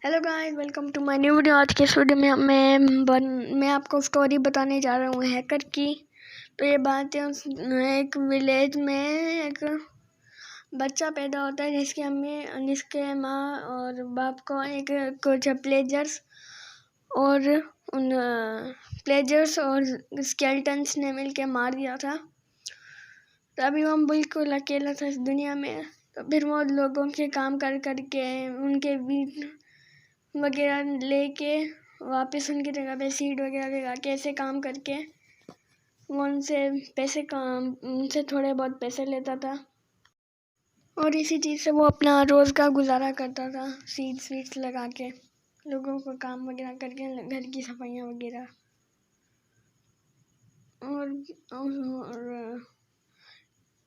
Hello guys, welcome to my new video. आज के इस वीडियो में मैं आपको स्टोरी बताने जा रहा हूँ हैकर की। तो ये बात है, एक विलेज में एक बच्चा पैदा होता है जिसके माँ और बाप को कुछ प्लेजर्स और स्केल्टन्स ने मिलके मार दिया था। तभी वो बिल्कुल अकेला था इस दुनिया में। तो फिर वो लोगों के काम कर करके उनके बीच वगैरह लेके वापस उनकी जगह पे सीड वगैरह लगा के ऐसे काम करके वो उनसे थोड़े बहुत पैसे लेता था और इसी चीज़ से वो अपना रोज़ का गुजारा करता था, सीड्स लगा के लोगों को काम वगैरह करके घर की सफाइयाँ वगैरह। और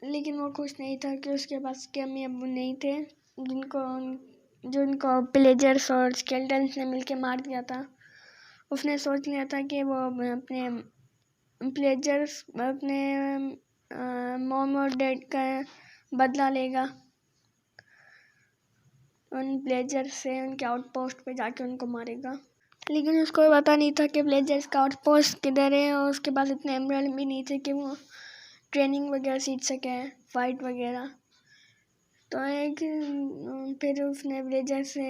लेकिन वो खुश नहीं था कि उसके पास के अम्मी अब्बू नहीं थे जिनको प्लेजर्स और स्केल्टन्स ने मिलके मार दिया था। उसने सोच लिया था कि वो अपने प्लेजर्स अपने मॉम और डैड का बदला लेगा, उन प्लेजर्स से उनके आउटपोस्ट पे जाके उनको मारेगा। लेकिन उसको पता नहीं था कि प्लेजर्स का आउटपोस्ट किधर है और उसके पास इतने एमराल्ड भी नहीं थे कि वो ट्रेनिंग वगैरह सीख सके, फाइट वगैरह। तो फिर उसने विलेजर से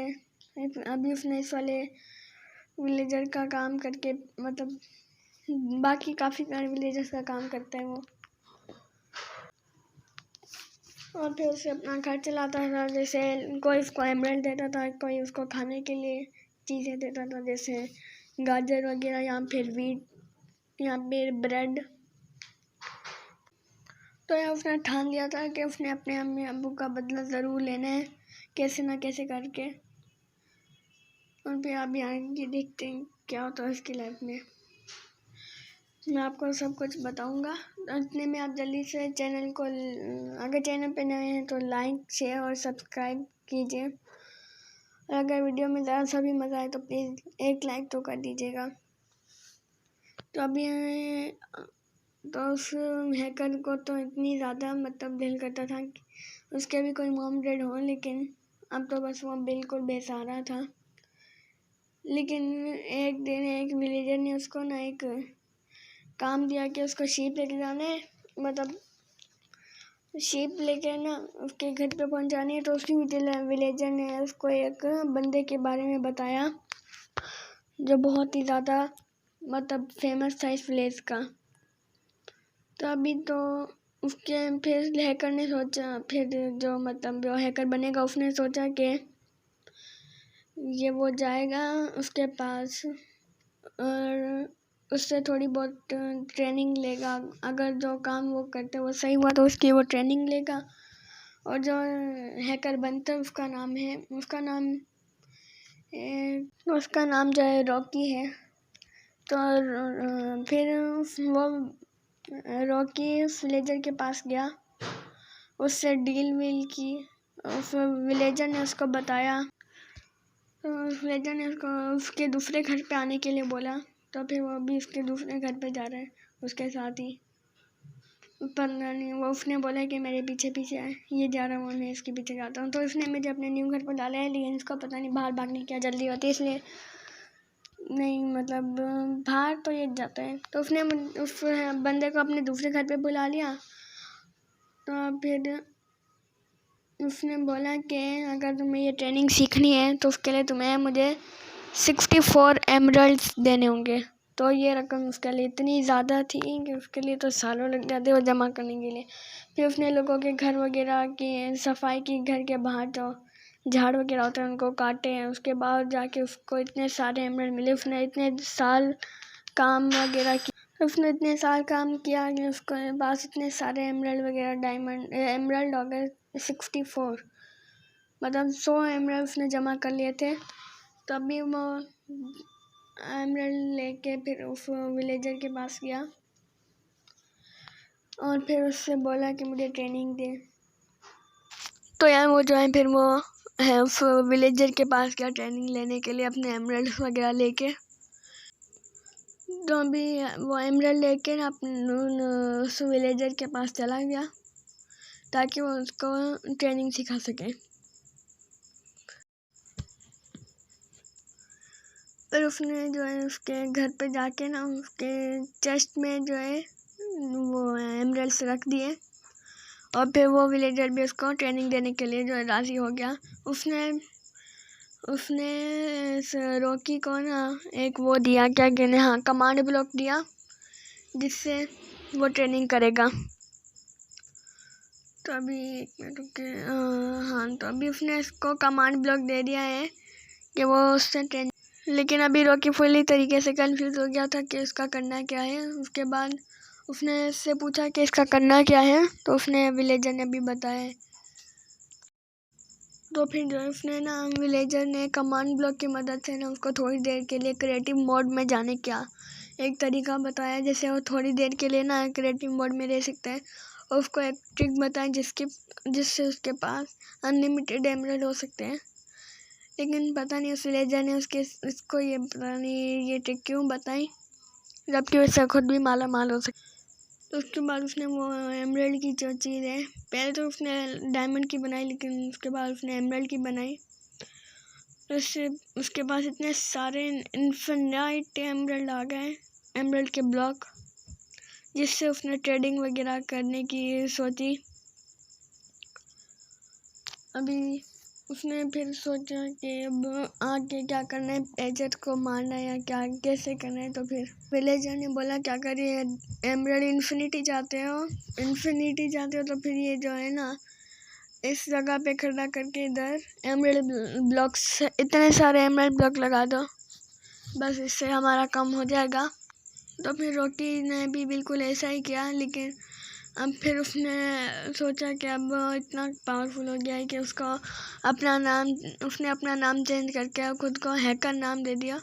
अभी उसने इस वाले विलेजर का काम करके, मतलब बाकी काफ़ी सारे विलेजर्स का काम करता है वो, और फिर उसे अपना घर चलाता था। जैसे कोई उसको एमराल्ड देता था, कोई उसको खाने के लिए चीज़ें देता था, जैसे गाजर वगैरह या फिर वीट या फिर ब्रेड। तो यह उसने ठान लिया था कि उसने अपने अम्मी अब्बू का बदला ज़रूर लेना है, कैसे ना कैसे करके। और फिर अभी आगे देखते हैं क्या होता है उसकी लाइफ में। मैं आपको सब कुछ बताऊंगा। इतने में आप जल्दी से चैनल को, अगर चैनल पे नए हैं तो लाइक शेयर और सब्सक्राइब कीजिए। और अगर वीडियो में ज़रा सा भी मज़ा आए तो प्लीज़ एक लाइक तो कर दीजिएगा। तो अभी तो उस हैकर को तो इतनी ज़्यादा मतलब दिल करता था कि उसके भी कोई मॉम डैड हो, लेकिन अब तो बस वो बिल्कुल बेसहारा था। लेकिन एक दिन एक विलेजर ने उसको एक काम दिया कि उसको शीप लेके जाना है, मतलब शीप लेके उसके घर पे पहुंचानी है। तो उसी विलेजर ने उसको एक बंदे के बारे में बताया जो बहुत ही ज़्यादा मतलब फेमस था इस विलेज का। तो अभी तो उसके फिर हैकर ने सोचा, फिर जो हैकर बनेगा उसने सोचा कि ये वो जाएगा उसके पास और उससे थोड़ी बहुत ट्रेनिंग लेगा। अगर जो काम वो करते वो सही हुआ तो उसकी वो ट्रेनिंग लेगा। और जो हैकर बनता है उसका नाम जो है रॉकी है। तो फिर वो रॉकी उस विलेजर के पास गया, उससे डील की। उस विलेजर ने उसको बताया, तो उस विलेजर ने उसके दूसरे घर पे आने के लिए बोला। तो फिर वो भी उसके दूसरे घर पे जा रहा है उसके साथ ही। पर नहीं, वो उसने बोला कि मेरे पीछे पीछे आए, ये जा रहा हूँ, मैं इसके पीछे जाता हूँ। तो उसने मुझे अपने न्यू घर पर डाला है, लेकिन इसको पता नहीं बाहर भागने की क्या जल्दी होती है, इसलिए नहीं, मतलब बाहर तो ये जाता है। तो उसने उस बंदे को अपने दूसरे घर पे बुला लिया। तो फिर उसने बोला कि अगर तुम्हें ये ट्रेनिंग सीखनी है तो उसके लिए मुझे 64 एमरल्ड्स देने होंगे। तो ये रकम उसके लिए इतनी ज़्यादा थी कि उसके लिए तो सालों लग जाते वो जमा करने के लिए। फिर उसने लोगों के घर वगैरह की सफाई की, घर के बाहर जो झाड़ वगैरह होते हैं उनको काटे हैं। उसके बाद जाके उसको इतने सारे एमरल्ड मिले। उसने इतने साल काम वगैरह किया, उसने इतने साल काम किया कि उसके पास इतने सारे एमरल्ड वगैरह डायमंड एमरल्ड हो गए 64, मतलब 100 एमरल्ड उसने जमा कर लिए थे। तभी वो एमरल्ड लेके फिर उस विलेजर के पास गया और फिर उससे बोला कि मुझे ट्रेनिंग दे। तो यार वो जो है फिर वो है उस विलेजर के पास गया ट्रेनिंग लेने के लिए अपने एमरल्ड वगैरह लेके। तो अभी वो एमरल्ड लेके अपने उस विलेजर के पास चला गया ताकि वो उसको ट्रेनिंग सिखा सके। फिर उसने जो है उसके घर पे जाके ना उसके चेस्ट में जो है वो एमरल्ड्स रख दिए, और फिर वो विलेजर भी उसको ट्रेनिंग देने के लिए जो है राज़ी हो गया। उसने इस रॉकी को ना एक वो दिया, क्या कहने, हाँ, कमांड ब्लॉक दिया, जिससे वो ट्रेनिंग करेगा। तो अभी एक मिनट रुके, हाँ, तो अभी उसने इसको कमांड ब्लॉक दे दिया है कि वो उससे ट्रेनिंग, लेकिन अभी रॉकी फुली तरीके से कंफ्यूज हो गया था कि इसका करना क्या है। उसके बाद उसने इससे पूछा कि इसका करना क्या है, तो उसने विलेजर ने भी बताया। तो फिर जो है उसने ना विलेजर ने कमांड ब्लॉक की मदद से ना उसको थोड़ी देर के लिए क्रिएटिव मोड में जाने का एक तरीका बताया, जैसे वो थोड़ी देर के लिए ना क्रिएटिव मोड में रह सकते हैं, और उसको एक ट्रिक बताई जिससे उसके पास अनलिमिटेड एमरल्ड हो सकते हैं। लेकिन पता नहीं उस विलेजर ने इसको ये पता नहीं ये ट्रिक क्यों बताई, जबकि उससे खुद भी माला माल हो सकता। तो उसके बाद उसने वो एमरल्ड की जो चीज़ है, पहले तो उसने डायमंड की बनाई, लेकिन उसके बाद उसने एमरल्ड की बनाई। उससे उसके पास इतने सारे इन्फिनाइट एमरल्ड आ गए, एमरल्ड के ब्लॉक, जिससे उसने ट्रेडिंग वगैरह करने की सोची। अभी उसने फिर सोचा कि अब आगे क्या करना है, एजेंट को मारना है या क्या कैसे करना है। तो फिर विलेजर ने बोला क्या करिए, एमरल्ड इन्फिनिटी चाहते हो तो फिर ये जो है ना इस जगह पे खड़ा करके इधर एमरल्ड ब्लॉक्स, इतने सारे एमरल्ड ब्लॉक लगा दो, बस इससे हमारा काम हो जाएगा। तो फिर रॉकी ने भी बिल्कुल ऐसा ही किया, लेकिन अब फिर उसने सोचा कि अब इतना पावरफुल हो गया है कि उसने अपना नाम चेंज करके खुद को हैकर नाम दे दिया।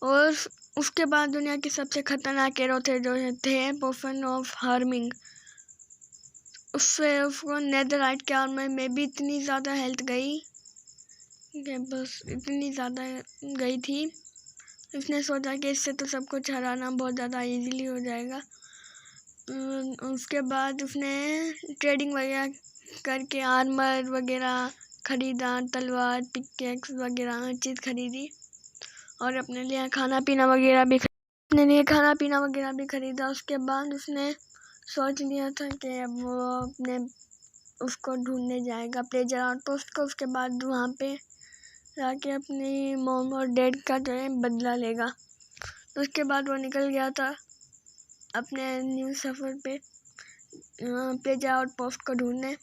और उसके बाद दुनिया के सबसे खतरनाक एरो थे जो थे पोफन ऑफ हार्मिंग, उससे उसको नेदरराइट के आर्मर में भी इतनी ज़्यादा हेल्थ गई कि बस इतनी ज़्यादा गई थी। उसने सोचा कि इससे तो सब कुछ हराना बहुत ज़्यादा इजीली हो जाएगा। उसके बाद उसने ट्रेडिंग वगैरह करके आर्मर वगैरह खरीदा, तलवार, पिकेक्स वगैरह चीज़ खरीदी, और अपने लिए खाना पीना वगैरह भी खरीदा। उसके बाद उसने सोच लिया था कि अब वो उसको ढूंढने जाएगा, प्लेजर आउटपोस्ट को। उसके बाद वहाँ पे जाके अपनी मॉम और डैड का जो है बदला लेगा। तो उसके बाद वो निकल गया था अपने न्यू सफ़र पे प्लेजर आउटपोस्ट को ढूंढने।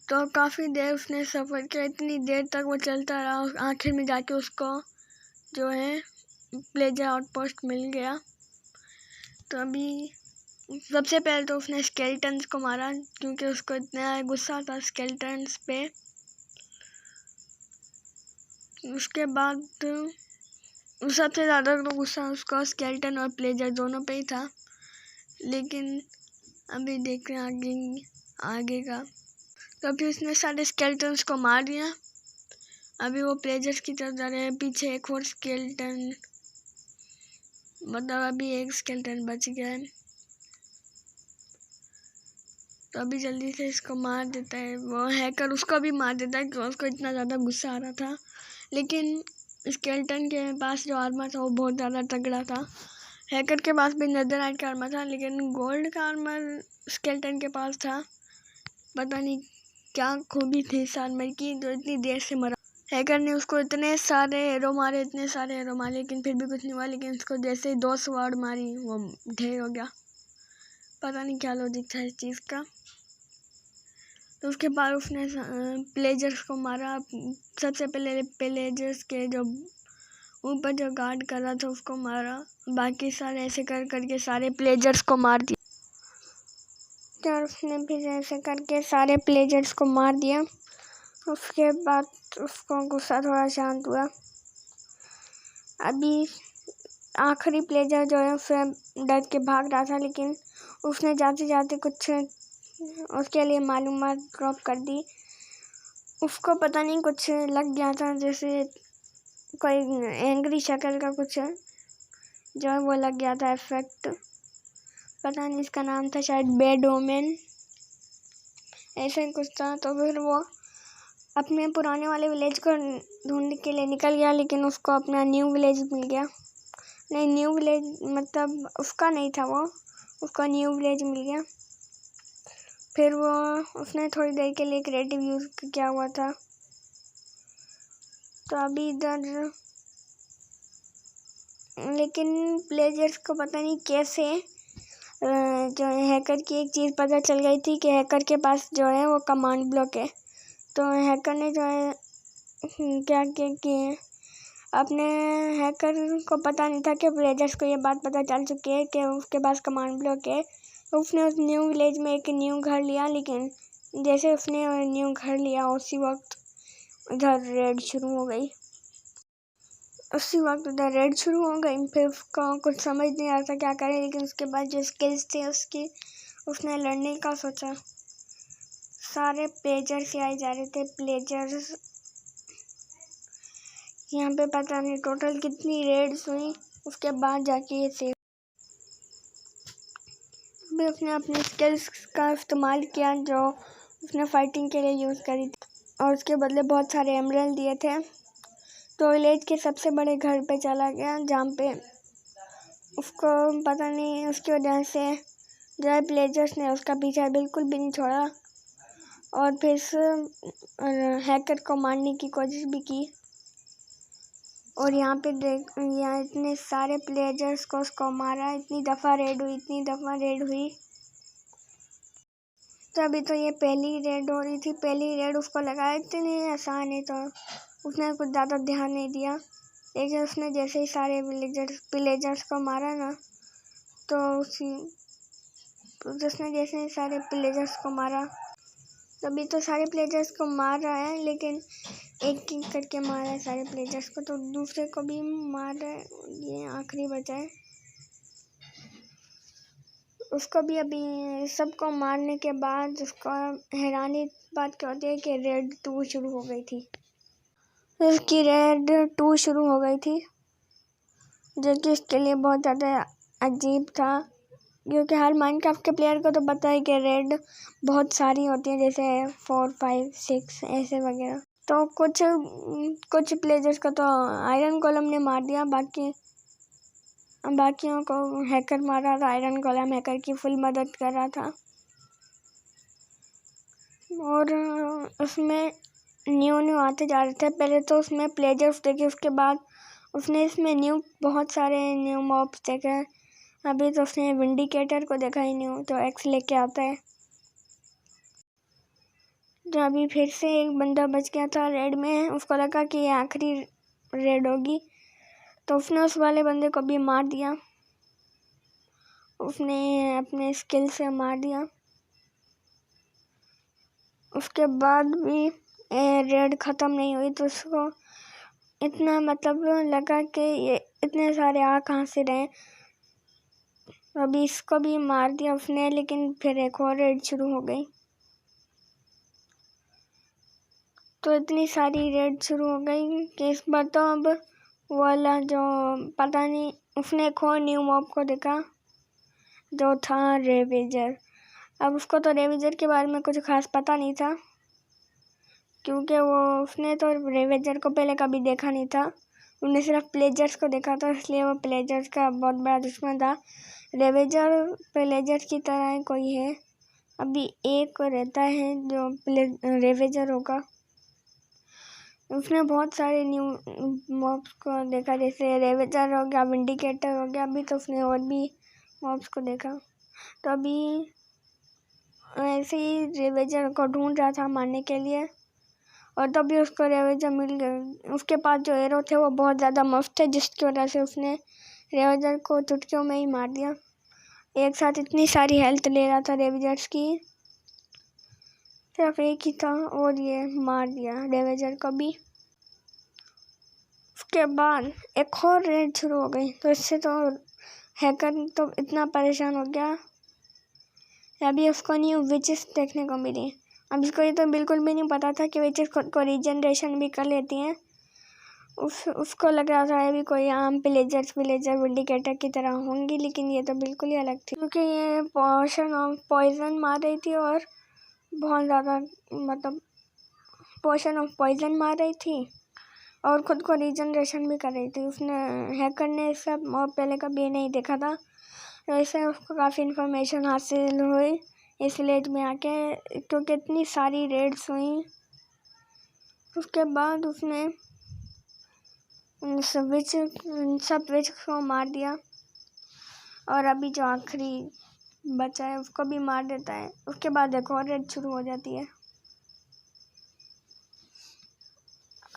तो काफ़ी देर उसने सफ़र किया, इतनी देर तक वो चलता रहा, आखिर में जाके उसको जो है प्लेजर आउटपोस्ट मिल गया। तो अभी सबसे पहले तो उसने स्केलेटन्स को मारा, क्योंकि उसको इतना गुस्सा था स्केलेटन्स पे। उसके बाद सबसे ज़्यादा तो गुस्सा उसका स्केलेटन और प्लेजर दोनों पे ही था। लेकिन अभी देख रहे हैं आगे का। तो अभी उसने सारे स्केलेटन्स को मार दिया। अभी वो प्लेजर्स की तरफ जा रहे हैं, पीछे एक और स्केलेटन, मतलब अभी एक स्केलेटन बच गया है। तो अभी जल्दी से इसको मार देता है, वो हैकर उसको भी मार देता है क्योंकि उसको इतना ज़्यादा गुस्सा आ रहा था। लेकिन स्केलेटन के पास जो आर्मर था वो बहुत ज़्यादा तगड़ा था। हैकर के पास भी नेदरराइट का आर्मर था, लेकिन गोल्ड का आर्मर स्केलेटन के पास था। पता नहीं क्या खूबी थी इस आर्मर की जो इतनी देर से मरा। हैकर ने उसको इतने सारे एरो मारे, लेकिन फिर भी कुछ नहीं हुआ। लेकिन उसको जैसे ही 2 स्वॉर्ड मारी वो ढेर हो गया। पता नहीं क्या लॉजिक था इस चीज़ का। तो उसके बाद उसने प्लेजर्स को मारा। सबसे पहले प्लेजर्स के जो ऊपर जो गार्ड कर रहा था उसको मारा, बाकी सारे ऐसे करके सारे प्लेजर्स को मार दिया। तो उसने फिर ऐसे करके सारे प्लेजर्स को मार दिया। उसके बाद उसको गुस्सा थोड़ा शांत हुआ। अभी आखिरी प्लेजर जो है उससे डर के भाग रहा था, लेकिन उसने जाते जाते कुछ उसके लिए मालूमात ड्रॉप कर दी। उसको पता नहीं कुछ लग गया था, जैसे कोई एंग्री शक्ल का कुछ जो है वो लग गया था इफेक्ट। पता नहीं इसका नाम था शायद बैड ओमेन, ऐसा ही कुछ था। तो फिर वो अपने पुराने वाले विलेज को ढूंढने के लिए निकल गया, लेकिन उसको अपना न्यू विलेज मिल गया। नहीं, न्यू विलेज मतलब उसका नहीं था वो, उसका न्यू विलेज मिल गया। फिर वो उसने थोड़ी देर के लिए क्रिएटिव यूज़ किया हुआ था। तो अभी इधर लेकिन प्लेजर्स को पता नहीं कैसे जो हैकर की एक चीज़ पता चल गई थी कि हैकर के पास जो है वो कमांड ब्लॉक है। तो हैकर ने जो है क्या क्या किए, अपने हैकर को पता नहीं था कि प्लेजर्स को ये बात पता चल चुकी है कि उसके पास कमांड ब्लॉक है। तो उसने उस न्यू विलेज में एक न्यू घर लिया, लेकिन जैसे उसने न्यू घर लिया उसी वक्त उधर रेड शुरू हो गई। फिर उसको कुछ समझ नहीं आ रहा क्या करे, लेकिन उसके बाद जो स्किल्स थे उसने लड़ने का सोचा। सारे प्लेजर्स आए जा रहे थे। प्लेजर्स यहाँ पे पता नहीं टोटल कितनी रेड्स हुई, उसके बाद जाके ये सेव। अभी उसने अपने स्किल्स का इस्तेमाल किया जो उसने फाइटिंग के लिए यूज़ करी थी, और उसके बदले बहुत सारे एमरल्ड दिए थे। तो विलेज के सबसे बड़े घर पे चला गया, जहाँ पे उसको पता नहीं उसकी वजह से जो है प्लेजर्स ने उसका पीछा बिल्कुल भी नहीं छोड़ा, और फिर हैकर को मारने की कोशिश भी की। और यहाँ पे यहाँ इतने सारे प्लेजर्स को उसको मारा, इतनी दफ़ा रेड हुई। तो अभी तो ये पहली रेड हो रही थी। पहली रेड उसको लगा इतनी आसान है, तो उसने कुछ ज़्यादा ध्यान नहीं दिया। लेकिन उसने जैसे ही सारे प्लेजर्स को मारा ना, तो उसने जैसे ही सारे प्लेजर्स को मारा, तभी तो सारे प्लेजर्स को मार रहा है, लेकिन एक एक करके मार रहा है सारे प्लेजर्स को, तो दूसरे को भी मार रहा है। ये आखिरी बचा है, उसको भी अभी सबको मारने के बाद उसको हैरानी बात क्या होती है कि रेड 2 शुरू हो गई थी। उसकी रेड 2 शुरू हो गई थी, जो कि उसके लिए बहुत ज़्यादा अजीब था, क्योंकि हर माइनक्राफ्ट के प्लेयर को तो पता है कि रेड बहुत सारी होती हैं, जैसे 4, 5, 6 ऐसे वगैरह। तो कुछ प्लेयर्स को तो आयरन गोलम ने मार दिया, बाकियों को हैकर मार रहा था। आयरन गोलम हैकर की फुल मदद कर रहा था, और उसमें न्यू आते जा रहे थे। पहले तो उसमें प्लेजर्स देखे, उसके बाद उसने इसमें बहुत सारे न्यू मॉब्स देखे। अभी तो उसने विंडिकेटर को देखा ही न्यू, तो एक्स लेके आता है। तो अभी फिर से एक बंदा बच गया था रेड में, उसको लगा कि ये आखिरी रेड होगी, तो उसने उस वाले बंदे को भी मार दिया। उसने अपने स्किल से मार दिया। उसके बाद भी रेड ख़त्म नहीं हुई, तो उसको इतना मतलब लगा कि ये इतने सारे आ कहाँ से रहे। अभी इसको भी मार दिया उसने, लेकिन फिर एक और रेड शुरू हो गई। तो इतनी सारी रेड शुरू हो गई कि इस बार तो अब वाला जो पता नहीं, उसने एक और न्यू मॉब को देखा जो था रेवेजर। अब उसको तो रेवेजर के बारे में कुछ खास पता नहीं था, क्योंकि उसने तो रेवेजर को पहले कभी देखा नहीं था। उन्हें सिर्फ प्लेजर्स को देखा था, इसलिए वो प्लेजर्स का बहुत बड़ा दुश्मन था। रेवेजर प्लेजर्स की तरह कोई है, अभी एक रहता है जो रेवेजर होगा। उसने बहुत सारे न्यू मॉब्स को देखा, जैसे रेवेजर हो गया, विंडिकेटर हो गया। अभी तो उसने और भी मॉब्स को देखा। तो अभी ऐसे ही रेवेजर को ढूंढ रहा था मारने के लिए, और तभी उसको रेवेजर मिल गया। उसके पास जो एरो थे वो बहुत ज़्यादा मस्त थे, जिसकी वजह से उसने रेवेजर को चुटकियों में ही मार दिया। एक साथ इतनी सारी हेल्थ ले रहा था रेवेजर्स की, सिर्फ एक ही था, और ये मार दिया रेवेजर को भी। उसके बाद एक और रेड शुरू हो गई, तो इससे तो हैकर तो इतना परेशान हो गया। अभी उसको न्यू विचेस देखने को मिली। अब इसको ये तो बिल्कुल भी नहीं पता था कि विचेस खुद को रीजनरेशन भी कर लेती हैं। उसको लग रहा था अभी कोई आम विलेजर विंडिकेटर की तरह होंगी, लेकिन ये तो बिल्कुल ही अलग थी, क्योंकि ये पॉइजन मार रही थी, और बहुत ज़्यादा मतलब पोशन ऑफ पॉइजन मार रही थी और ख़ुद को रीजनरेशन भी कर रही थी। उसने हैकर ने सब पहले कभी नहीं देखा था, तो इससे उसको काफ़ी इन्फॉर्मेशन हासिल हुई इस विलेज में आके, क्योंकि इतनी सारी रेड्स हुई। उसके बाद उसने सब विच को मार दिया और अभी जो आखिरी बचा है उसको भी मार देता है। उसके बाद एक और रेड शुरू हो जाती है।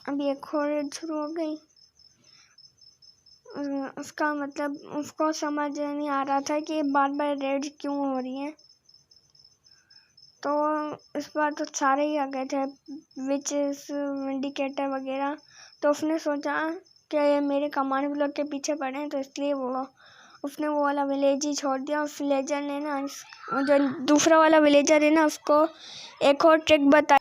अभी एक और रेड शुरू हो गई। उसका मतलब उसको समझ नहीं आ रहा था कि बार बार रेड क्यों हो रही हैं, तो इस बार तो सारे ही आ गए थे, विचेस, इंडिकेटर वगैरह। तो उसने सोचा कि ये मेरे कमांड ब्लॉक के पीछे पड़े हैं, तो इसलिए उसने वो वाला विलेज ही छोड़ दिया। उस विलेजर ने ना, जो दूसरा वाला विलेजर है ना, उसको एक और ट्रिक बताई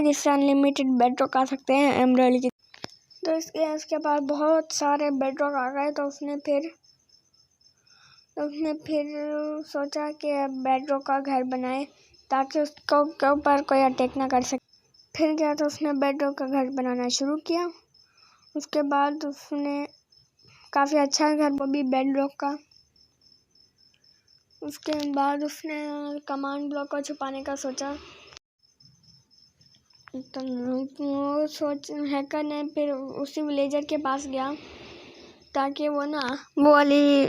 जिससे अनलिमिटेड बेडरॉक आ सकते हैं एमराल्ड की। तो इसके बाद बहुत सारे बेडरॉक आ गए। तो उसने फिर सोचा कि बेडरॉक का घर बनाए ताकि उसको के ऊपर कोई अटैक ना कर सके। फिर क्या, तो उसने बेडरॉक का घर बनाना शुरू किया। उसके बाद उसने काफ़ी अच्छा घर, वो भी बेडरॉक का। उसके बाद उसने कमांड ब्लॉक को छुपाने का सोचा। तो हैकर ने फिर उसी विलेजर के पास गया ताकि वो वाली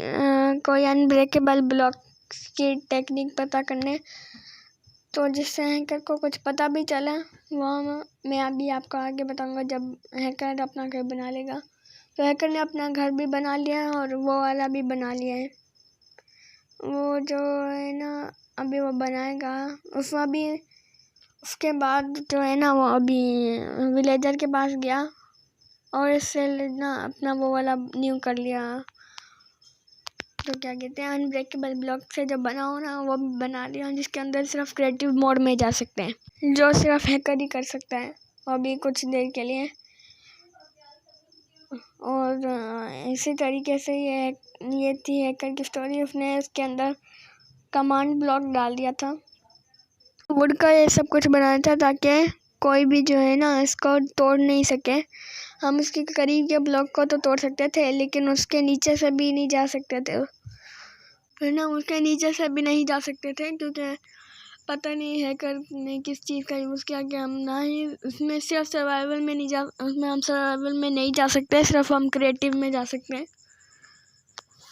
कोई अनब्रेकेबल ब्लॉक की टेक्निक पता करने, तो जिससे हैकर को कुछ पता भी चला। वहाँ मैं अभी आपको आगे बताऊंगा जब हैकर अपना घर बना लेगा। तो हैकर ने अपना घर भी बना लिया है और वो वाला भी बना लिया है। वो जो है ना, अभी वो बनाएगा उसके बाद जो है ना, वो अभी विलेजर के पास गया और इससे ना अपना वो वाला न्यू कर लिया, तो क्या कहते हैं, अनब्रेकेबल ब्लॉक से जो बना हो ना, वो भी बना लिया, जिसके अंदर सिर्फ क्रिएटिव मोड में जा सकते हैं, जो सिर्फ हैकर ही कर सकता है, वो भी कुछ देर के लिए। और इसी तरीके से ये थी हैकर की स्टोरी। उसने इसके अंदर कमांड ब्लॉक डाल दिया था, वुड का ये सब कुछ बनाया था ताकि कोई भी जो है ना इसको तोड़ नहीं सके। हम इसके करीब के ब्लॉक को तो तोड़ सकते थे, लेकिन उसके नीचे से भी नहीं जा सकते थे, है ना, उसके नीचे से भी नहीं जा सकते थे, क्योंकि पता नहीं हैकर ने किस चीज़ का यूज़ किया कि हम ना ही उसमें सिर्फ सर्वाइवल में हम सर्वाइवल में नहीं जा सकते, सिर्फ हम क्रिएटिव में जा सकते हैं।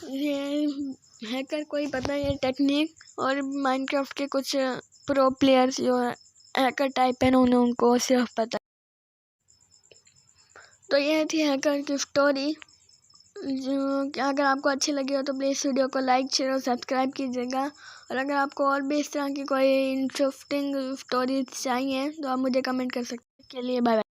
ये हैकर को ही पता है ये टेक्निक, और माइनक्राफ्ट के कुछ प्रो प्लेयर्स जो हैकर टाइप है ना, उनको सिर्फ पता है। तो ये थी हैकर की स्टोरी। जो अगर आपको अच्छी लगी हो तो प्लीज़ वीडियो को लाइक, शेयर और सब्सक्राइब कीजिएगा। और अगर आपको और भी इस तरह की कोई इंटरेस्टिंग स्टोरी चाहिए तो आप मुझे कमेंट कर सकते हैं। के लिए बाय बाय।